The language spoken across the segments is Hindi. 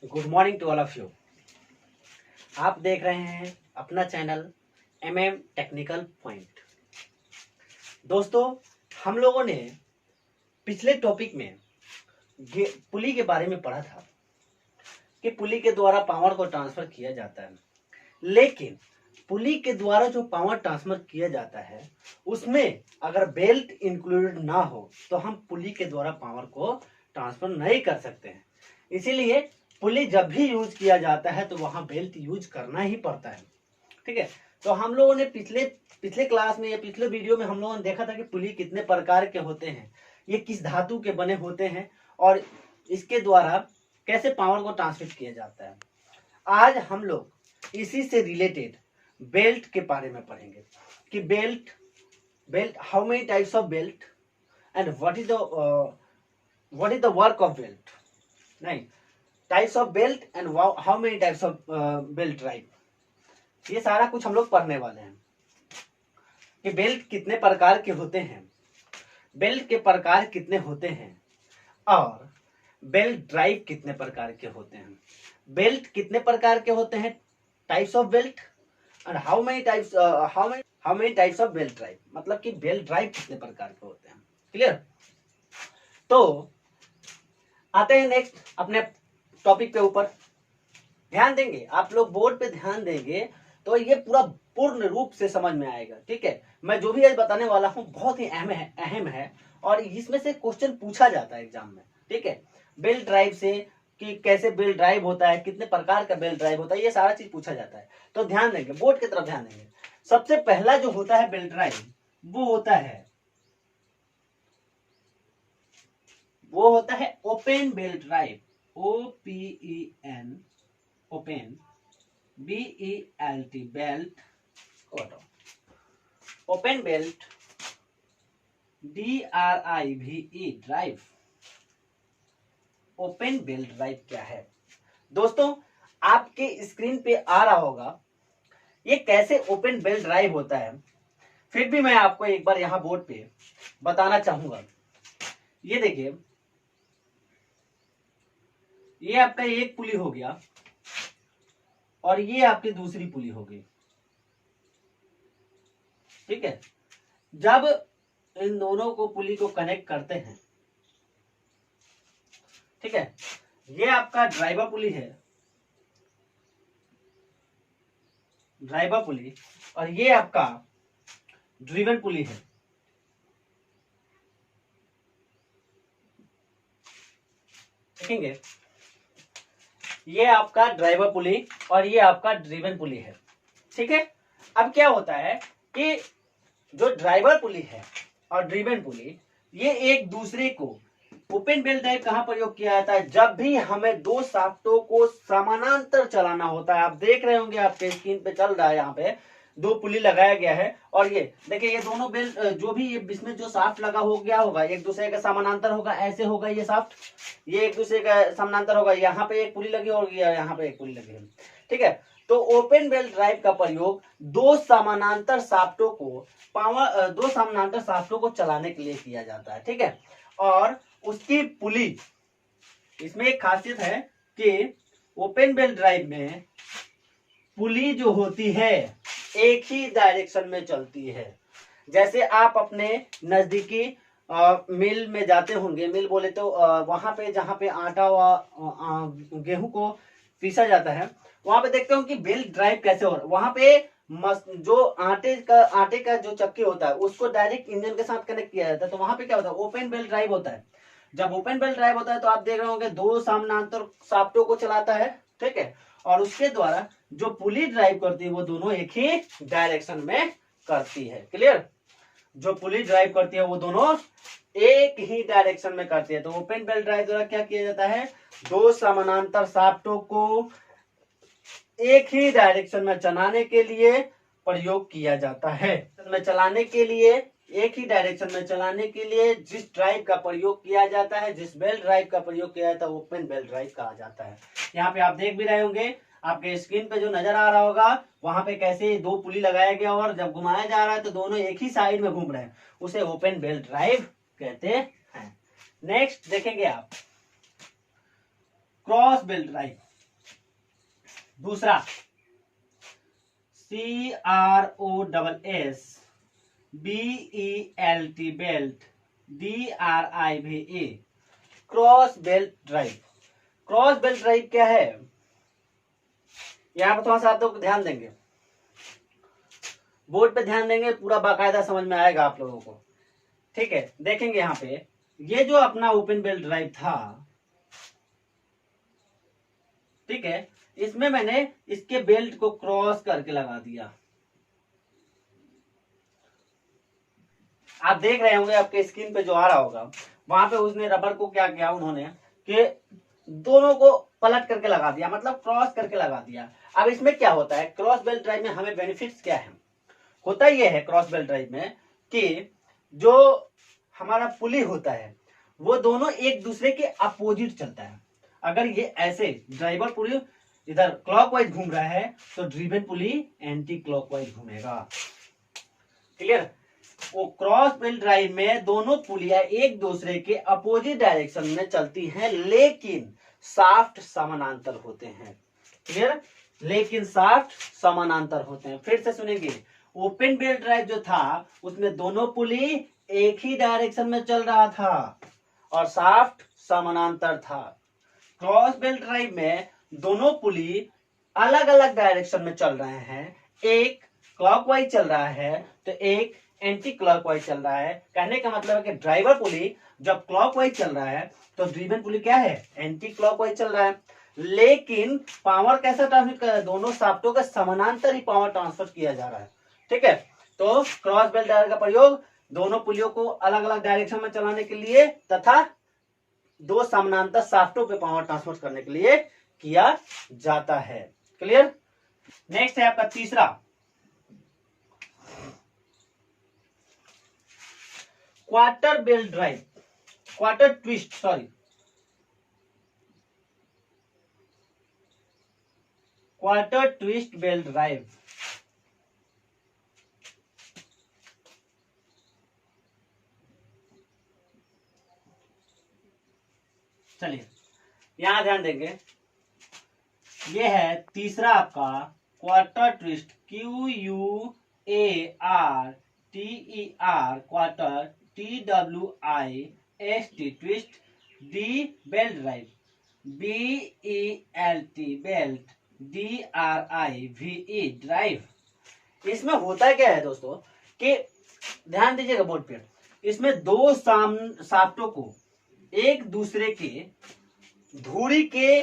Good morning to all of you. आप देख रहे हैं अपना चैनल टेक्निकल पॉइंट। दोस्तों, हम लोगों ने पिछले टॉपिक में पुली के बारे में पढ़ा था कि पुली के द्वारा पावर को ट्रांसफर किया जाता है, लेकिन पुली के द्वारा जो पावर ट्रांसफर किया जाता है उसमें अगर बेल्ट इंक्लूडेड ना हो तो हम पुली के द्वारा पावर को ट्रांसफर नहीं कर सकते हैं। इसीलिए पुली जब भी यूज किया जाता है तो वहां बेल्ट यूज करना ही पड़ता है। ठीक है, तो हम लोगों ने पिछले क्लास में या पिछले वीडियो में हम लोगों ने देखा था कि पुली कितने प्रकार के होते हैं, ये किस धातु के बने होते हैं और इसके द्वारा कैसे पावर को ट्रांसमिट किया जाता है। आज हम लोग इसी से रिलेटेड बेल्ट के बारे में पढ़ेंगे कि belt how many types of belt and what is the work of belt, नहीं, types of belt and how many types of belt, right. ये सारा कुछ हम लोग पढ़ने वाले हैं कि बेल्ट कितने प्रकार के होते हैं, बेल्ट के प्रकार कितने होते हैं और बेल्ट ड्राइव कितने प्रकार के होते हैं। बेल्ट कितने प्रकार के होते हैं, types of belt and how many types of belt drive, मतलब कि बेल्ट ड्राइव कितने प्रकार के होते हैं। क्लियर? तो आते हैं नेक्स्ट अपने टॉपिक पे ऊपर। ध्यान देंगे आप लोग, बोर्ड पे ध्यान देंगे तो ये पूरा पूर्ण रूप से समझ में आएगा। ठीक है, मैं जो भी आज बताने वाला हूं बहुत ही अहम है और इसमें से क्वेश्चन पूछा जाता है एग्जाम में। ठीक है, बेल्ट ड्राइव से कि कैसे बेल्ट ड्राइव होता है, कितने प्रकार का बेल्ट ड्राइव होता है, ये सारा चीज पूछा जाता है। तो ध्यान देंगे, बोर्ड की तरफ ध्यान देंगे। सबसे पहला जो होता है बेल्ट ड्राइव, वो होता है open belt drive, OPEN, open, BELT, belt, open belt, DRIVE, drive. Open belt drive क्या है दोस्तों, आपके स्क्रीन पे आ रहा होगा ये कैसे ओपन बेल्ट ड्राइव होता है। फिर भी मैं आपको एक बार यहां बोर्ड पे बताना चाहूंगा। ये देखिए, ये आपका एक पुली हो गया और ये आपकी दूसरी पुली हो गई। ठीक है, जब इन दोनों को पुली को कनेक्ट करते हैं, ठीक है, ये आपका ड्राइवर पुली है, ड्राइवर पुली, और ये आपका ड्रिवन पुली है। देखेंगे, ये आपका ड्राइवर पुली और ये आपका ड्रिवन पुली है। ठीक है, अब क्या होता है कि जो ड्राइवर पुली है और ड्रिवन पुली, ये एक दूसरे को ओपन बेल्ट ड्राइव कहां प्रयोग किया जाता है, जब भी हमें दो शाफ्टों को समानांतर चलाना होता है। आप देख रहे होंगे आपके स्क्रीन पे चल रहा है, यहाँ पे दो पुली लगाया गया है और ये देखिए, ये दोनों बेल्ट जो भी इसमें जो शाफ्ट लगा हो गया होगा एक दूसरे का समानांतर होगा, ऐसे होगा ये शाफ्ट, ये एक दूसरे का समानांतर होगा, यहाँ पे एक पुली लगी होगी, यहाँ पे एक पुली लगी होगी। ठीक है, तो ओपन बेल्ट ड्राइव का प्रयोग दो समानांतर शाफ्टों को चलाने के लिए किया जाता है। ठीक है, और उसकी पुली, इसमें एक खासियत है कि ओपन बेल्ट ड्राइव में पुली जो होती है एक ही डायरेक्शन में चलती है। जैसे आप अपने नजदीकी मिल में जाते होंगे, मिल बोले तो वहां पे जहां पे आटा व गेहूं को पीसा जाता है, वहां पे देखते हो कि बेल्ट ड्राइव कैसे हो रहा है। वहां पे जो आटे का जो चक्की होता है उसको डायरेक्ट इंजन के साथ कनेक्ट किया जाता है, तो वहां पे क्या होता है, ओपन बेल्ट ड्राइव होता है। जब ओपन बेल्ट ड्राइव होता है तो आप देख रहे होंगे दो समानांतर शाफ्टों को चलाता है। ठीक है, और उसके द्वारा जो पुली ड्राइव करती है वो दोनों एक ही डायरेक्शन में करती है। क्लियर? जो पुली ड्राइव करती है वो दोनों एक ही डायरेक्शन में करती है। तो ओपन बेल्ट ड्राइव द्वारा क्या किया जाता है, दो समानांतर शाफ्टों को एक ही डायरेक्शन में चलाने के लिए प्रयोग किया जाता है। चलाने के लिए, एक ही डायरेक्शन में चलाने के लिए जिस ड्राइव का प्रयोग किया जाता है, जिस बेल्ट ड्राइव का प्रयोग किया जाता है, ओपन बेल्ट ड्राइव कहा जाता है। यहाँ पे आप देख भी रहे होंगे, आपके स्क्रीन पे जो नजर आ रहा होगा वहां पे कैसे दो पुली लगाया गया और जब घुमाया जा रहा है तो दोनों एक ही साइड में घूम रहे हैं, उसे ओपन बेल्ट ड्राइव कहते हैं। नेक्स्ट देखेंगे आप क्रॉस बेल्ट ड्राइव। दूसरा CROSS BELT belt DRIVE cross belt drive. Cross belt drive क्या है, यहाँ पर थोड़ा सा आप लोग ध्यान देंगे, बोर्ड पे ध्यान देंगे, पूरा बाकायदा समझ में आएगा आप लोगों को। ठीक है, देखेंगे यहाँ पे ये जो अपना ओपन बेल्ट ड्राइव था, ठीक है, इसमें मैंने इसके बेल्ट को क्रॉस करके लगा दिया। आप देख रहे होंगे आपके स्क्रीन पे जो आ रहा होगा, वहां पे उसने रबर को क्या किया उन्होंने कि दोनों को पलट करके लगा दिया, मतलब क्रॉस करके लगा दिया। अब इसमें क्या होता है, क्रॉस बेल्ट ड्राइव में हमें बेनिफिट्स क्या है, होता यह है क्रॉस बेल्ट ड्राइव में कि जो हमारा पुली होता है वो दोनों एक दूसरे के अपोजिट चलता है। अगर ये ऐसे ड्राइवर पुली इधर क्लॉकवाइज घूम रहा है तो ड्रिवन पुली एंटी क्लॉकवाइज घूमेगा। क्लियर। वो क्रॉस बेल्ट ड्राइव में दोनों पुलियां एक दूसरे के अपोजिट डायरेक्शन में चलती हैं, लेकिन शाफ्ट समानांतर होते हैं। क्लियर, लेकिन शाफ्ट समानांतर होते हैं। फिर से सुनेंगे, ओपन बेल्ट ड्राइव जो था उसमें दोनों पुली एक ही डायरेक्शन में चल रहा था और शाफ्ट समानांतर था। क्रॉस बेल्ट ड्राइव में दोनों पुली अलग अलग डायरेक्शन में चल रहे हैं, एक क्लॉकवाइज चल रहा है तो एक एंटी क्लॉकवाइज चल रहा है। कहने का मतलब है कि ड्राइवर पुली जब क्लॉकवाइज चल रहा है तो ड्रिवन पुली क्या है, एंटी क्लॉकवाइज चल रहा है। लेकिन पावर कैसा ट्रांसमिट कर रहा है, दोनों शाफ्टों का समानांतर ही पावर ट्रांसफर किया जा रहा है। ठीक है, तो क्रॉस बेल्ट ड्राइव का प्रयोग दोनों पुलियों को अलग अलग डायरेक्शन में चलाने के लिए तथा दो समानांतर शाफ्टों पे पावर ट्रांसफर करने के लिए किया जाता है। क्लियर। नेक्स्ट है आपका तीसरा, quarter belt drive, quarter twist quarter twist belt drive. चलिए यहां ध्यान देंगे, ये है तीसरा आपका quarter twist, QUARTER quarter TWIST twist, D belt drive, BELT belt, DRIVE drive. इसमें होता क्या है दोस्तों कि ध्यान दीजिएगा बोर्ड पे, इसमें दो शाफ्टों को एक दूसरे के धुरी के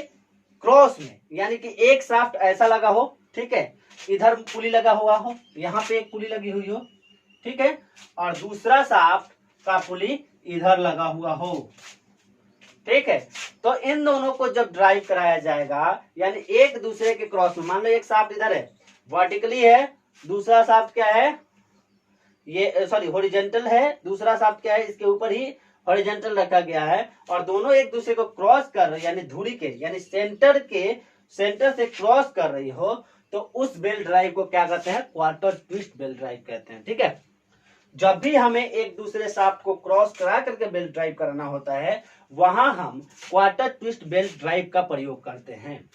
क्रॉस में, यानी कि एक शाफ्ट ऐसा लगा हो, ठीक है, इधर पुली लगा हुआ हो, यहाँ पे एक पुली लगी हुई हो, ठीक है, और दूसरा शाफ्ट का पुली इधर लगा हुआ हो। ठीक है, तो इन दोनों को जब ड्राइव कराया जाएगा, यानी एक दूसरे के क्रॉस में, मान लो एक शाफ्ट इधर है वर्टिकली है, दूसरा शाफ्ट क्या है, ये सॉरी हॉरिजॉन्टल है, दूसरा शाफ्ट क्या है, इसके ऊपर ही हॉरिजॉन्टल रखा गया है, और दोनों एक दूसरे को क्रॉस कर रहे, यानी धुरी के, यानी सेंटर से क्रॉस कर रही हो, तो उस बेल्ट ड्राइव को क्या कहते हैं, क्वार्टर ट्विस्ट बेल्ट ड्राइव कहते हैं। ठीक है, जब भी हमें एक दूसरे शाफ्ट को क्रॉस करा करके बेल्ट ड्राइव करना होता है, वहां हम क्वार्टर ट्विस्ट बेल्ट ड्राइव का प्रयोग करते हैं।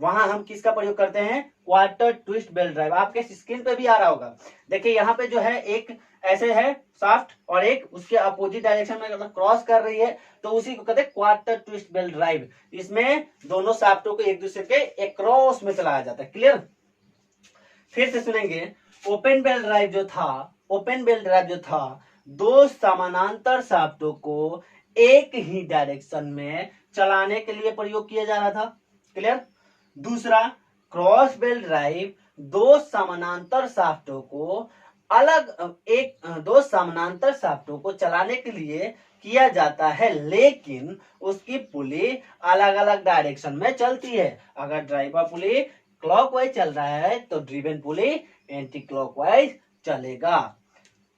वहां हम किसका प्रयोग करते हैं, क्वार्टर ट्विस्ट बेल्ट ड्राइव। आपके स्क्रीन पे भी आ रहा होगा, देखिए यहाँ पे जो है एक ऐसे है शाफ्ट और एक उसके अपोजिट डायरेक्शन में मतलब क्रॉस कर रही है, तो उसी को कहते हैं क्वार्टर ट्विस्ट बेल्ट ड्राइव। इसमें दोनों शाफ्टों को एक दूसरे के क्रॉस में चलाया जाता है। क्लियर। फिर से सुनेंगे, ओपन बेल्ट ड्राइव जो था दो समानांतर शाफ्टों को एक ही डायरेक्शन में चलाने के लिए प्रयोग किया जा रहा था। क्लियर। दूसरा, क्रॉस बेल्ट ड्राइव दो समानांतर शाफ्टों को चलाने के लिए किया जाता है, लेकिन उसकी पुली अलग अलग डायरेक्शन में चलती है। अगर ड्राइवर पुली क्लॉकवाइज चल रहा है तो ड्रिवन पुली एंटी क्लॉकवाइज चलेगा।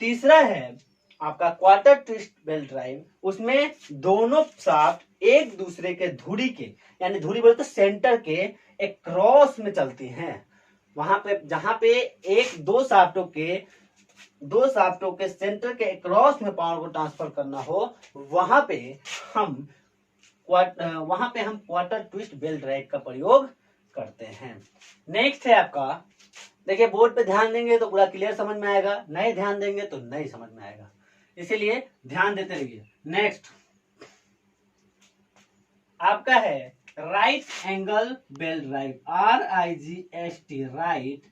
तीसरा है आपका क्वार्टर ट्विस्ट बेल्ट ड्राइव, उसमें दोनों शाफ्ट एक दूसरे के धुरी के, यानी धुरी बोले तो सेंटर के एक क्रॉस में चलती हैं। वहां पे जहां पे दो शाफ्टों के सेंटर के क्रॉस में पावर को ट्रांसफर करना हो, वहां पे हम क्वार्टर ट्विस्ट बेल्ट ड्राइव का प्रयोग करते हैं। नेक्स्ट है आपका, देखिए बोर्ड पे ध्यान देंगे तो पूरा क्लियर समझ में आएगा, नहीं ध्यान देंगे तो नहीं समझ में आएगा, इसीलिए ध्यान देते रहिए। नेक्स्ट आपका है right angle belt drive, RIGST, right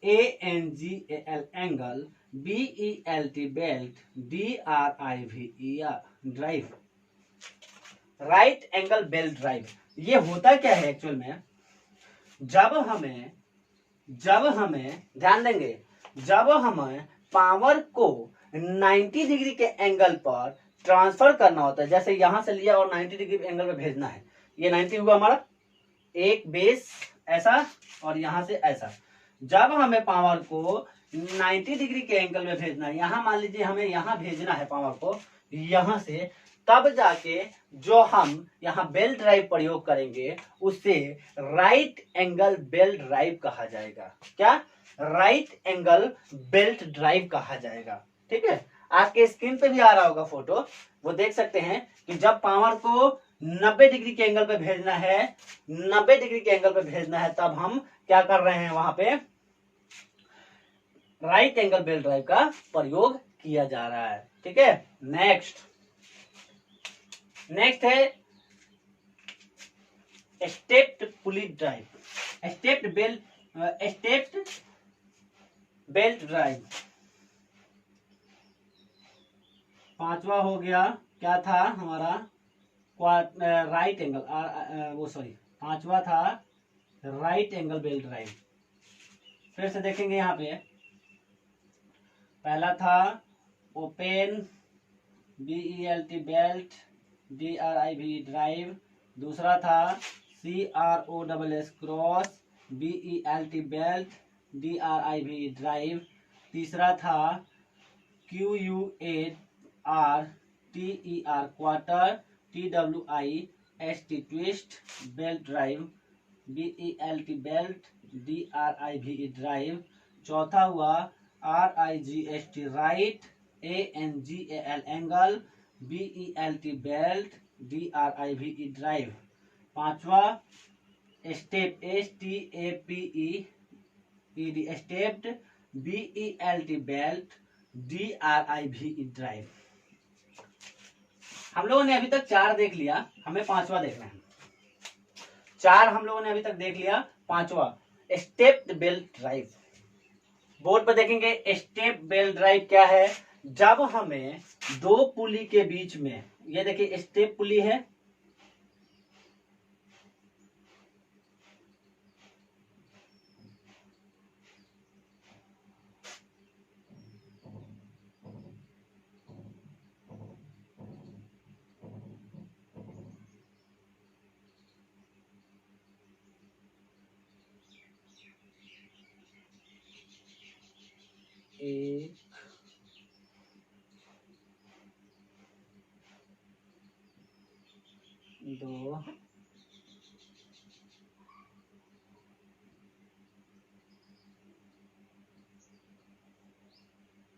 ANGAL angle, BELT belt, DRIVE drive. Right angle belt drive ये होता क्या है एक्चुअल में, जब हमें ध्यान देंगे, जब हमें पावर को 90 डिग्री के एंगल पर ट्रांसफर करना होता है, जैसे यहां से लिया और 90 डिग्री एंगल पे भेजना है, ये 90 हुआ हमारा एक बेस ऐसा और यहां से ऐसा, जब हमें पावर को 90 डिग्री के एंगल में भेजना है, यहां मान लीजिए हमें यहां भेजना है पावर को यहां से, तब जाके जो हम यहाँ बेल्ट ड्राइव प्रयोग करेंगे उसे राइट एंगल बेल्ट ड्राइव कहा जाएगा। क्या? राइट एंगल बेल्ट ड्राइव कहा जाएगा। ठीक है, आपके स्क्रीन पे भी आ रहा होगा फोटो, वो देख सकते हैं कि जब पावर को 90 डिग्री के एंगल पे भेजना है, 90 डिग्री के एंगल पे भेजना है, तब हम क्या कर रहे हैं, वहां पे राइट एंगल बेल्ट ड्राइव का प्रयोग किया जा रहा है। ठीक है, नेक्स्ट है स्टेप्ड पुली ड्राइव, स्टेप्ड बेल्ट ड्राइव। पांचवा हो गया, क्या था हमारा, राइट एंगल, पांचवा था राइट एंगल बेल्ट ड्राइव। फिर से देखेंगे यहाँ पे, पहला था open BELT belt DRIV drive, दूसरा था CROSS cross BELT belt DRIV drive, तीसरा था QUARTER quarter TWIST twist belt drive BELT belt DRIV drive, चौथा हुआ RIGST right ANGAL angle BELT belt DRIV drive, पांचवा step STAPED stepped BELT belt DRIV drive. हम लोगों ने अभी तक 4 देख लिया, हमें 5वां देखना है। 4 हम लोगों ने अभी तक देख लिया, 5वां स्टेप्ड बेल्ट ड्राइव। बोर्ड पर देखेंगे स्टेप बेल्ट ड्राइव क्या है, जब हमें 2 पुली के बीच में, ये देखिए स्टेप पुली है, एक, दो,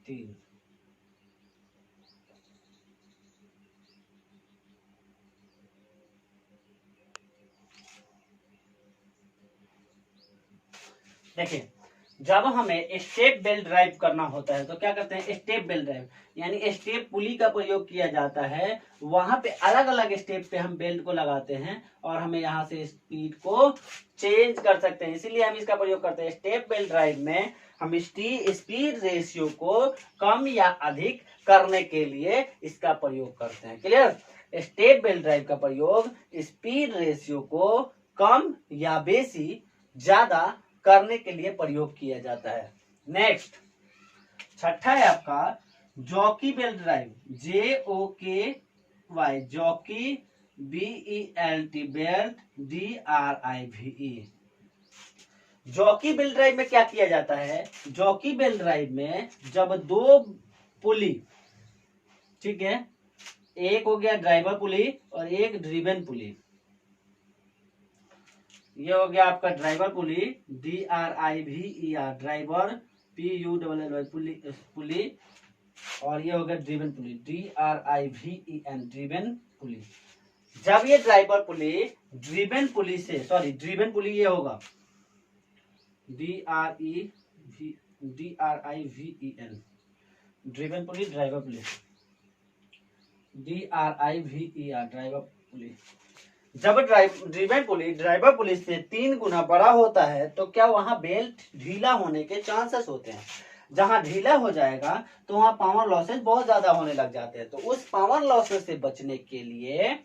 तीन। देखिए, जब हमें स्टेप बेल्ट ड्राइव करना होता है तो क्या करते हैं, स्टेप बेल्ट ड्राइव यानी स्टेप पुली का प्रयोग किया जाता है, वहां पे अलग अलग स्टेप पे हम बेल्ट को लगाते हैं और हमें यहाँ से स्पीड को चेंज कर सकते हैं, इसीलिए हम इसका प्रयोग करते हैं। स्टेप बेल्ट ड्राइव में हम स्पीड रेशियो को कम या अधिक करने के लिए इसका प्रयोग करते हैं। क्लियर? स्टेप बेल्ट ड्राइव का प्रयोग स्पीड रेशियो को कम या बेसी ज्यादा करने के लिए प्रयोग किया जाता है। नेक्स्ट, छठा है आपका jockey belt drive, JOKY jockey BELT belt DRIVE। Jockey belt drive में क्या किया जाता है, जॉकी बेल्ट ड्राइव में जब 2 पुली, ठीक है, एक हो गया ड्राइवर पुली और एक ड्रिवन पुली, ये हो गया आपका ड्राइवर पुली DRIVER ड्राइवर PULLY पुली, और ये हो गया ड्रिवन पुली DRIVEN ड्रिवन पुली। जब ये ड्राइवर पुली ड्रिवन पुली से, ड्रिवन पुली ये होगा, DRIVEN, ड्रिवन पुली, ड्राइवर पुली, DRIVER, ड्राइवर पुली। जब ड्रिवन पुली ड्राइवर पुली से 3 गुना बड़ा होता है तो क्या वहां बेल्ट ढीला होने के चांसेस होते हैं। जहां ढीला हो जाएगा तो वहां पावर लॉसेस बहुत ज्यादा होने लग जाते हैं। तो उस पावर लॉसेस से बचने के लिए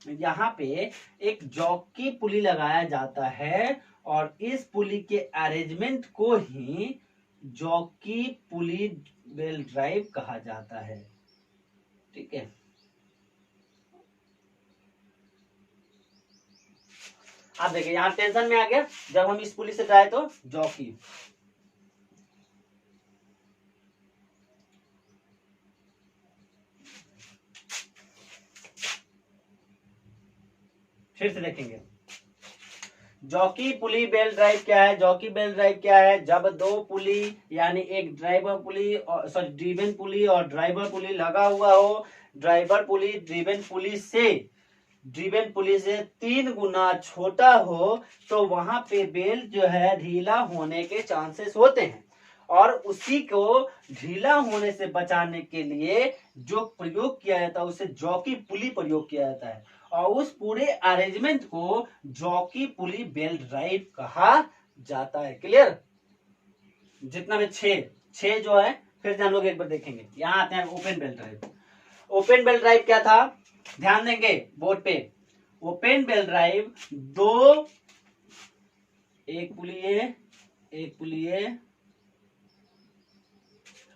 यहाँ पे एक जॉकी पुली लगाया जाता है और इस पुली के अरेंजमेंट को ही जॉकी पुली बेल्ट ड्राइव कहा जाता है। ठीक है, आप देखिए यहाँ टेंशन में आ गया जब हम इस पुली से जाए तो जॉकी। फिर से देखेंगे जॉकी पुली बेल्ट ड्राइव क्या है। जॉकी बेल्ट ड्राइव क्या है, जब 2 पुली यानी एक ड्राइवर पुली और सॉरी ड्रिवन पुली और ड्राइवर पुली लगा हुआ हो, ड्राइवर पुली ड्रिवन पुली से 3 गुना छोटा हो तो वहां पे बेल्ट जो है ढीला होने के चांसेस होते हैं। और उसी को ढीला होने से बचाने के लिए जो प्रयोग किया जाता है उसे जॉकी पुली प्रयोग किया जाता है और उस पूरे अरेंजमेंट को जॉकी पुली बेल्ट ड्राइव कहा जाता है। क्लियर, जितना भी 6 जो है फिर से हम लोग एक बार देखेंगे। यहाँ आते हैं open belt drive. Open belt drive क्या था, ध्यान देंगे बोर्ड पे। ओपन बेल्ट ड्राइव 2 एक पुली है।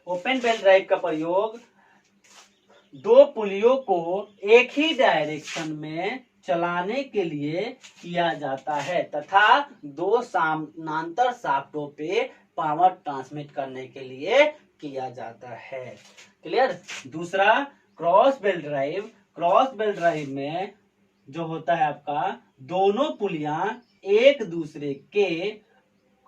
ओपन बेल्ट ड्राइव का प्रयोग 2 पुलियों को एक ही डायरेक्शन में चलाने के लिए किया जाता है तथा 2 समानांतर शाफ्टों पे पावर ट्रांसमिट करने के लिए किया जाता है। क्लियर। दूसरा cross belt drive. Cross belt drive में जो होता है आपका दोनों पुलियां एक दूसरे के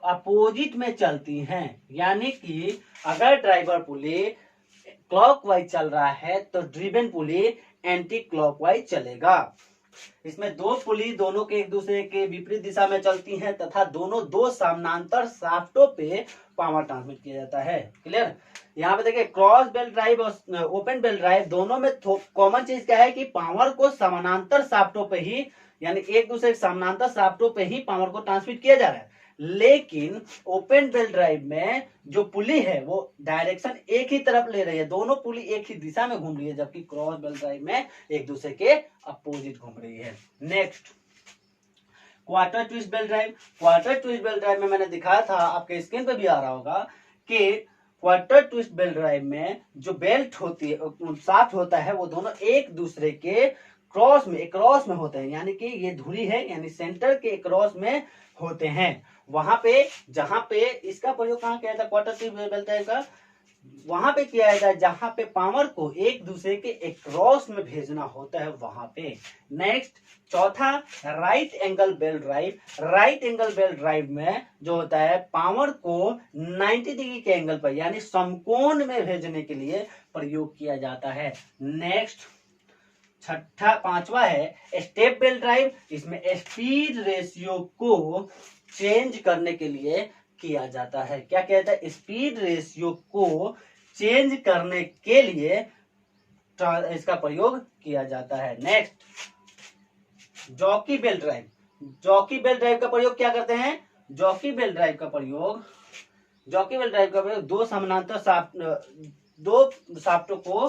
अपोजिट में चलती हैं, यानी कि अगर ड्राइवर पुली क्लॉकवाइज चल रहा है तो ड्रिवन पुली एंटी क्लॉकवाइज चलेगा। इसमें 2 पुली दोनों के एक दूसरे के विपरीत दिशा में चलती हैं तथा दोनों 2 समानांतर शाफ्टों पे पावर ट्रांसमिट किया जाता है। क्लियर। यहाँ पे देखिए क्रॉस बेल्ट ड्राइव और ओपन बेल्ट ड्राइव दोनों में कॉमन चीज क्या है कि पावर को समानांतर शाफ्टों पे ही यानी एक दूसरे समानांतर शाफ्टों पे ही पावर को ट्रांसमिट किया जा रहा है। लेकिन ओपन बेल्ट ड्राइव में जो पुली है वो डायरेक्शन एक ही तरफ ले रही है, दोनों पुली एक ही दिशा में घूम रही है, जबकि क्रॉस बेल्ट ड्राइव में एक दूसरे के अपोजिट घूम रही है। Next quarter twist belt drive. Quarter twist belt drive में मैंने दिखाया था, आपके स्क्रीन पे भी आ रहा होगा कि क्वार्टर ट्विस्ट बेल्ट ड्राइव में जो बेल्ट होती है शाफ्ट होता है वो दोनों एक दूसरे के क्रॉस में होते हैं, यानी कि ये धुरी है यानी सेंटर के क्रॉस में होते हैं। वहां पे जहां पे इसका प्रयोग कहाँ किया जाता है क्वार्टर ट्विस्ट बेल्ट ड्राइव का, वहां पे किया जाता है जहां पे पावर को एक दूसरे के एक क्रॉस में भेजना होता है वहां पे। नेक्स्ट चौथा right angle belt drive. Right angle belt drive में जो होता है पावर को 90 डिग्री के एंगल पर यानी समकोण में भेजने के लिए प्रयोग किया जाता है। नेक्स्ट पांचवा है स्टेप बेल्ट ड्राइव। इसमें स्पीड रेशियो को चेंज करने के लिए किया जाता है। क्या किया जाता है, स्पीड रेशियो को चेंज करने के लिए इसका प्रयोग किया जाता है। Next jockey belt drive. Jockey belt drive का प्रयोग क्या करते हैं, जॉकी बेल्ट ड्राइव का प्रयोग 2 समानांतर दो शाफ्टों को